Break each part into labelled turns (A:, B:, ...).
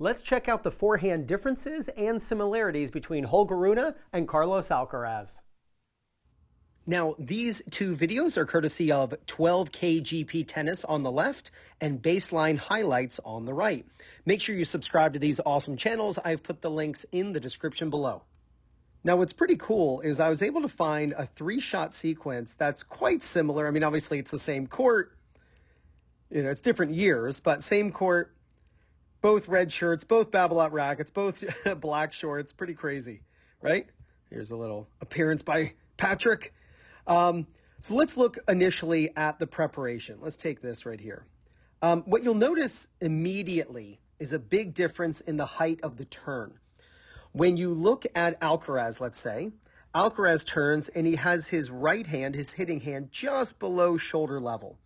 A: Let's check out the forehand differences and similarities between Holger Rune and Carlos Alcaraz. Now, these two videos are courtesy of 12K GP Tennis on the left and Baseline Highlights on the right. Make sure you subscribe to these awesome channels. I've put the links in the description below. Now, what's pretty cool is I was able to find a 3-shot sequence that's quite similar. I mean, obviously, it's the same court. You know, it's different years, but same court, both red shirts, both Babolat rackets, both black shorts. Pretty crazy, right? Here's a little appearance by Patrick. So let's look initially at the preparation. Let's take this right here. What you'll notice immediately is a big difference in the height of the turn. When you look at Alcaraz, let's say, Alcaraz turns and he has his right hand, his hitting hand, just below shoulder level,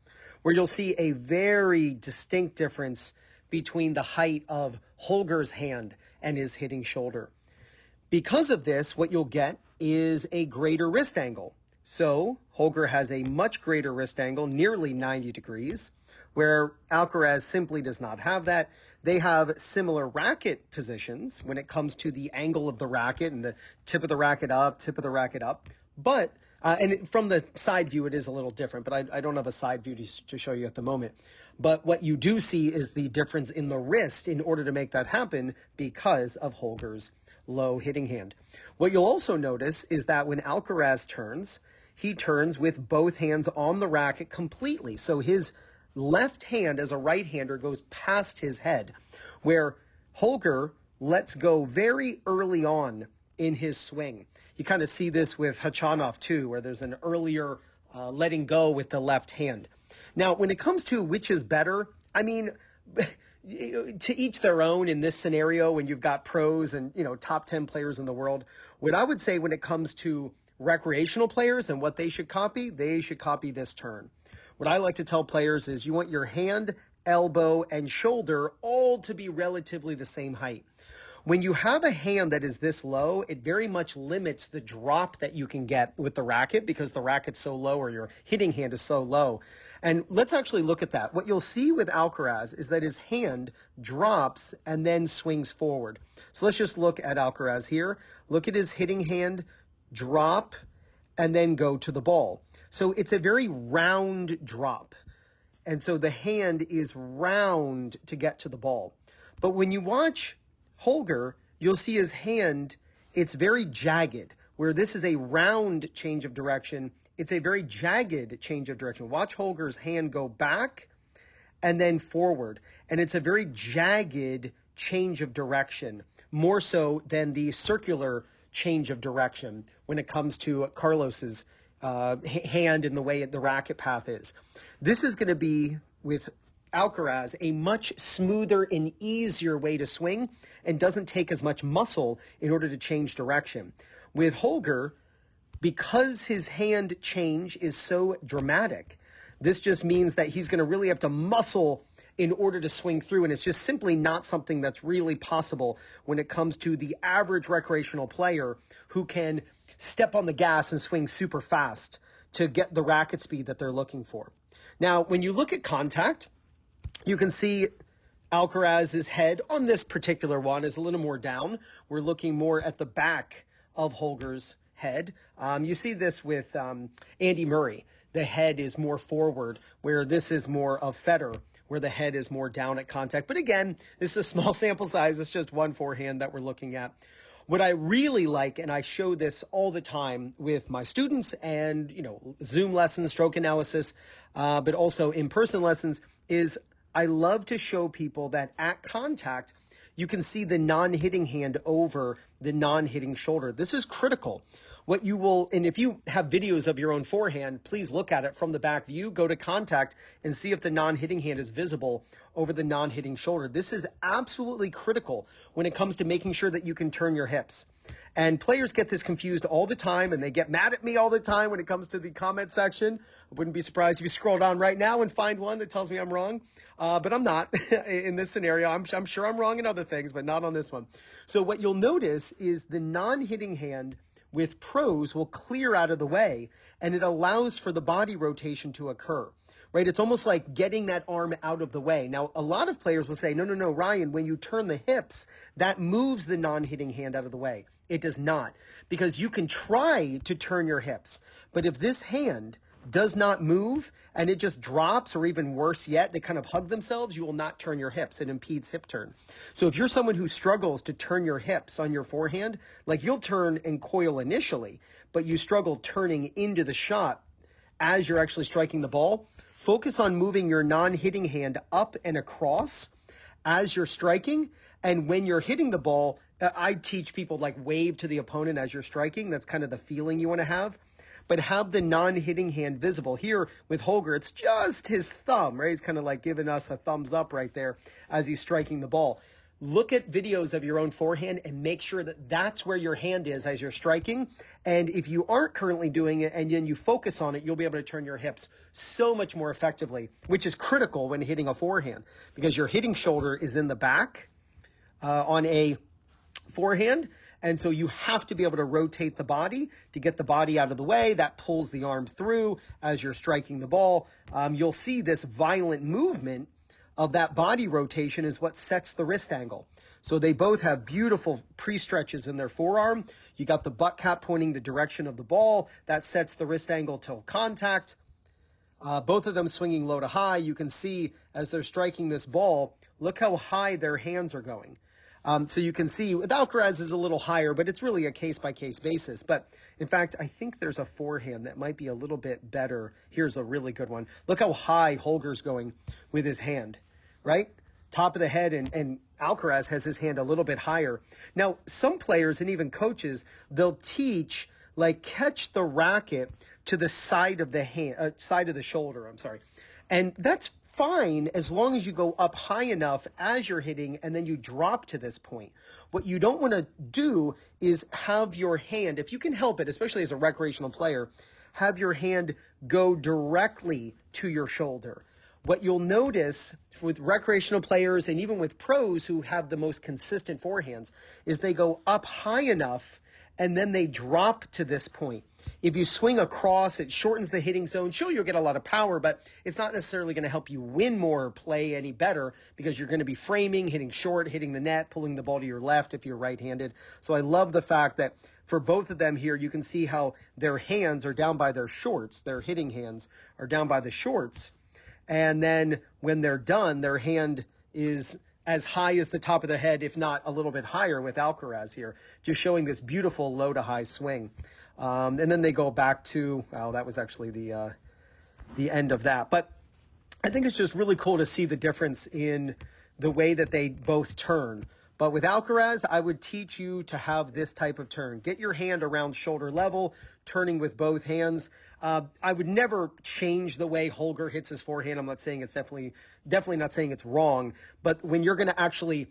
A: where you'll see a very distinct difference between the height of Holger's hand and his hitting shoulder. Because of this, what you'll get is a greater wrist angle. So Holger has a much greater wrist angle, nearly 90 degrees, where Alcaraz simply does not have that. They have similar racket positions when it comes to the angle of the racket and the tip of the racket up, tip of the racket up. But, and from the side view, it is a little different, but I don't have a side view to show you at the moment. But what you do see is the difference in the wrist in order to make that happen because of Holger's low hitting hand. What you'll also notice is that when Alcaraz turns, he turns with both hands on the racket completely. So his left hand as a right-hander goes past his head, where Holger lets go very early on in his swing. You kind of see this with Khachanov too, where there's an earlier letting go with the left hand. Now, when it comes to which is better, I mean, to each their own in this scenario when you've got pros and, you know, top 10 players in the world. What I would say when it comes to recreational players and what they should copy this turn. What I like to tell players is you want your hand, elbow, and shoulder all to be relatively the same height. When you have a hand that is this low, it very much limits the drop that you can get with the racket because the racket's so low or your hitting hand is so low. And let's actually look at that. What you'll see with Alcaraz is that his hand drops and then swings forward. So let's just look at Alcaraz here. Look at his hitting hand, drop, and then go to the ball. So it's a very round drop. And so the hand is round to get to the ball. But when you watch Holger, you'll see his hand, it's very jagged, where this is a round change of direction. It's a very jagged change of direction. Watch Holger's hand go back and then forward. And it's a very jagged change of direction, more so than the circular change of direction when it comes to Carlos's hand and the way the racket path is. This is going to be, with Alcaraz, a much smoother and easier way to swing and doesn't take as much muscle in order to change direction. With Holger, because his hand change is so dramatic, this just means that he's going to really have to muscle in order to swing through, and it's just simply not something that's really possible when it comes to the average recreational player who can step on the gas and swing super fast to get the racket speed that they're looking for. Now, when you look at contact, you can see Alcaraz's head on this particular one is a little more down. We're looking more at the back of Holger's head. You see this with Andy Murray. The head is more forward, where this is more of Federer, where the head is more down at contact. But again, this is a small sample size. It's just one forehand that we're looking at. What I really like, and I show this all the time with my students and, you know, Zoom lessons, stroke analysis, but also in-person lessons, is I love to show people that at contact, you can see the non-hitting hand over the non-hitting shoulder. This is critical. What you will, and if you have videos of your own forehand, please look at it from the back view, go to contact and see if the non-hitting hand is visible over the non-hitting shoulder. This is absolutely critical when it comes to making sure that you can turn your hips. And players get this confused all the time, and they get mad at me all the time when it comes to the comment section. I wouldn't be surprised if you scroll down right now and find one that tells me I'm wrong. But I'm not in this scenario. I'm sure I'm wrong in other things, but not on this one. So what you'll notice is the non-hitting hand with pros will clear out of the way, and it allows for the body rotation to occur. right? It's almost like getting that arm out of the way. Now, a lot of players will say, no, no, no, Ryan, when you turn the hips, that moves the non-hitting hand out of the way. It does not, because you can try to turn your hips, but if this hand does not move and it just drops, or even worse yet, they kind of hug themselves, you will not turn your hips. It impedes hip turn. So if you're someone who struggles to turn your hips on your forehand, like you'll turn and coil initially, but you struggle turning into the shot as you're actually striking the ball, focus on moving your non-hitting hand up and across as you're striking. And when you're hitting the ball, I teach people like wave to the opponent as you're striking. That's kind of the feeling you want to have. But have the non-hitting hand visible. Here with Holger, it's just his thumb, right? He's kind of like giving us a thumbs up right there as he's striking the ball. Look at videos of your own forehand and make sure that that's where your hand is as you're striking. And if you aren't currently doing it and then you focus on it, you'll be able to turn your hips so much more effectively, which is critical when hitting a forehand, because your hitting shoulder is in the back on a forehand. And so you have to be able to rotate the body to get the body out of the way. That pulls the arm through as you're striking the ball. You'll see this violent movement of that body rotation is what sets the wrist angle. So they both have beautiful pre-stretches in their forearm. You got the butt cap pointing the direction of the ball. That sets the wrist angle till contact. Both of them swinging low to high. You can see as they're striking this ball, look how high their hands are going. So you can see with Alcaraz is a little higher, but it's really a case-by-case basis. But in fact, I think there's a forehand that might be a little bit better. Here's a really good one. Look how high Holger's going with his hand, right? Top of the head, and Alcaraz has his hand a little bit higher. Now, some players and even coaches, they'll teach, like, catch the racket to the side of the hand, side of the shoulder, I'm sorry. And that's fine as long as you go up high enough as you're hitting and then you drop to this point. What you don't want to do is have your hand, if you can help it, especially as a recreational player, have your hand go directly to your shoulder. What you'll notice with recreational players and even with pros who have the most consistent forehands is they go up high enough and then they drop to this point. If you swing across, it shortens the hitting zone. Sure, you'll get a lot of power, but it's not necessarily going to help you win more or play any better, because you're going to be framing, hitting short, hitting the net, pulling the ball to your left if you're right-handed. So I love the fact that for both of them here, you can see how their hands are down by their shorts. Their hitting hands are down by the shorts. And then when they're done, their hand is as high as the top of the head, if not a little bit higher with Alcaraz here, just showing this beautiful low to high swing. And then they go back to, well, that was actually the end of that. But I think it's just really cool to see the difference in the way that they both turn. But with Alcaraz, I would teach you to have this type of turn. Get your hand around shoulder level, turning with both hands. I would never change the way Holger hits his forehand. I'm not saying it's definitely not saying it's wrong. But when you're going to actually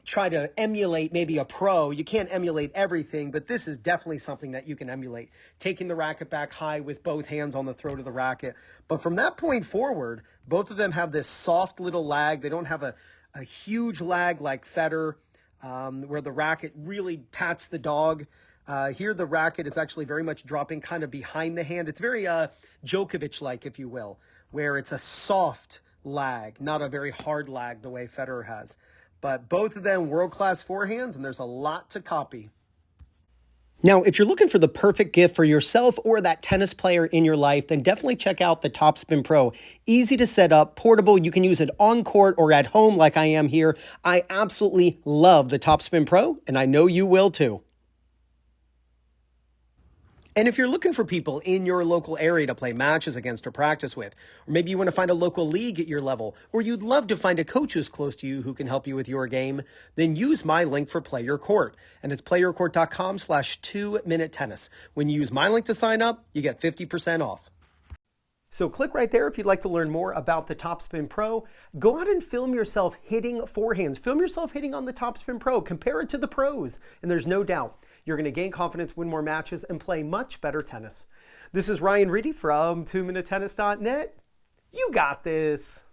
A: try to emulate maybe a pro, you can't emulate everything, but this is definitely something that you can emulate. Taking the racket back high with both hands on the throat of the racket. But from that point forward, both of them have this soft little lag. They don't have a huge lag like Federer, where the racket really pats the dog. Here the racket is actually very much dropping kind of behind the hand. It's very Djokovic-like, if you will, where it's a soft lag, not a very hard lag the way Federer has. But both of them world-class forehands, and there's a lot to copy. Now, if you're looking for the perfect gift for yourself or that tennis player in your life, then definitely check out the Topspin Pro. Easy to set up, portable. You can use it on court or at home like I am here. I absolutely love the Topspin Pro, and I know you will too. And if you're looking for people in your local area to play matches against or practice with, or maybe you want to find a local league at your level, or you'd love to find a coach who's close to you who can help you with your game, then use my link for Play Your Court. And it's playyourcourt.com/2minutetennis. When you use my link to sign up, you get 50% off. So click right there if you'd like to learn more about the Topspin Pro. Go out and film yourself hitting forehands. Film yourself hitting on the Topspin Pro. Compare it to the pros, and there's no doubt you're going to gain confidence, win more matches, and play much better tennis. This is Ryan Reedy from 2minutetennis.net. You got this.